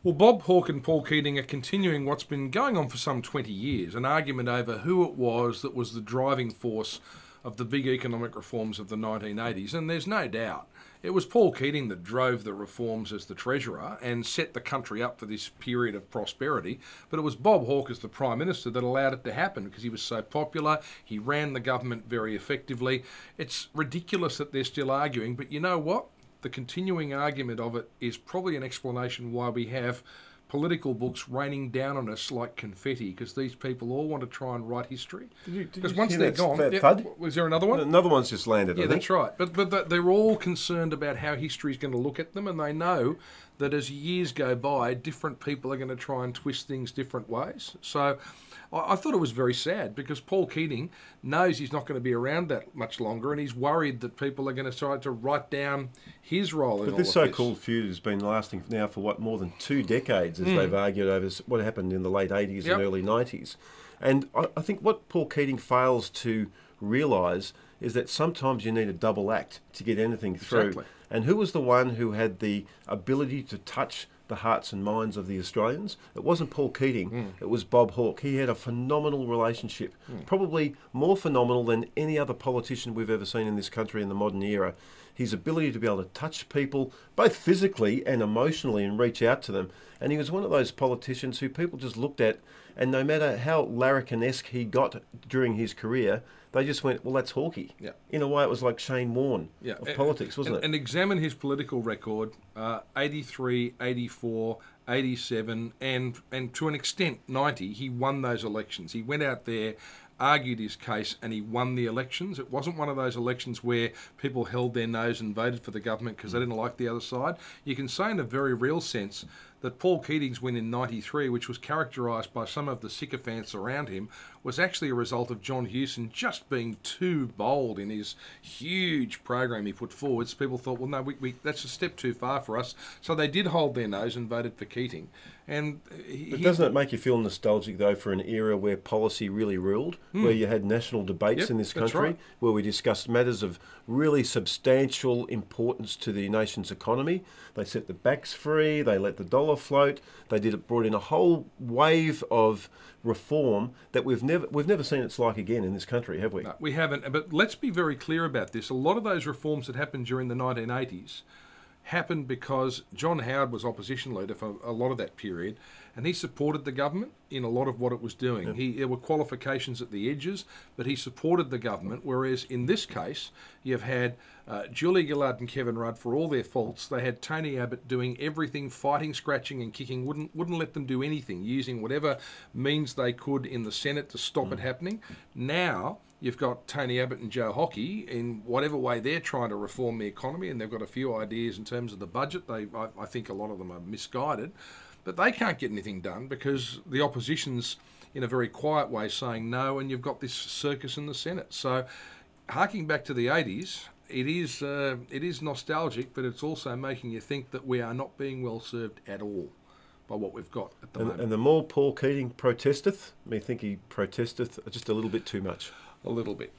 Well, Bob Hawke and Paul Keating are continuing what's been going on for some 20 years, an argument over who it was that was the driving force of the big economic reforms of the 1980s. And there's no doubt it was Paul Keating that drove the reforms as the Treasurer and set the country up for this period of prosperity. But it was Bob Hawke as the Prime Minister that allowed it to happen because he was so popular. He ran the government very effectively. It's ridiculous that they're still arguing, but you know what? The continuing argument of it is probably an explanation why we have political books raining down on us like confetti, because these people all want to try and write history. Because once they're gone, was there another one? Another one's just landed. Yeah, that's right. But they're all concerned about how history's going to look at them, and they know that as years go by, different people are going to try and twist things different ways. So I thought it was very sad because Paul Keating knows he's not going to be around that much longer, and he's worried that people are going to try to write down his role in all of this. But this so-called feud has been lasting now for more than 2 decades, as they've argued over what happened in the late 80s and early 90s. And I think what Paul Keating fails to realise is that sometimes you need a double act to get anything through. Exactly. And who was the one who had the ability to touch the hearts and minds of the Australians? It wasn't Paul Keating, it was Bob Hawke. He had a phenomenal relationship, probably more phenomenal than any other politician we've ever seen in this country in the modern era. His ability to be able to touch people, both physically and emotionally, and reach out to them. And he was one of those politicians who people just looked at, and no matter how larrikin-esque he got during his career, they just went, well, that's Hawke. Yeah. In a way, it was like Shane Warne of politics, wasn't it? And examine his political record, 83, 84, 87, and to an extent 90, he won those elections. He went out there, argued his case, and he won the elections. It wasn't one of those elections where people held their nose and voted for the government because they didn't like the other side. You can say in a very real sense that Paul Keating's win in 93, which was characterised by some of the sycophants around him, was actually a result of John Hewson just being too bold in his huge program he put forward. So people thought, well, no, that's a step too far for us. So they did hold their nose and voted for Keating. And but doesn't it make you feel nostalgic, though, for an era where policy really ruled, where you had national debates in this country, where we discussed matters of really substantial importance to the nation's economy? They set the backs free, they let the dollar float, brought in a whole wave of reform that we've never seen its like again in this country, have we? No, we haven't. But let's be very clear about this. A lot of those reforms that happened during the 1980s happened because John Howard was opposition leader for a lot of that period, and he supported the government in a lot of what it was doing. There were qualifications at the edges, but he supported the government, whereas in this case, you've had Julia Gillard and Kevin Rudd, for all their faults, they had Tony Abbott doing everything, fighting, scratching and kicking, wouldn't let them do anything, using whatever means they could in the Senate to stop it happening. Now, you've got Tony Abbott and Joe Hawke in whatever way they're trying to reform the economy, and they've got a few ideas in terms of the budget. I think a lot of them are misguided, but they can't get anything done because the opposition's in a very quiet way saying no, and you've got this circus in the Senate. So, harking back to the 80s, it is nostalgic, but it's also making you think that we are not being well served at all by what we've got at the moment. And the more Paul Keating protesteth, I think he protesteth just a little bit too much. A little bit.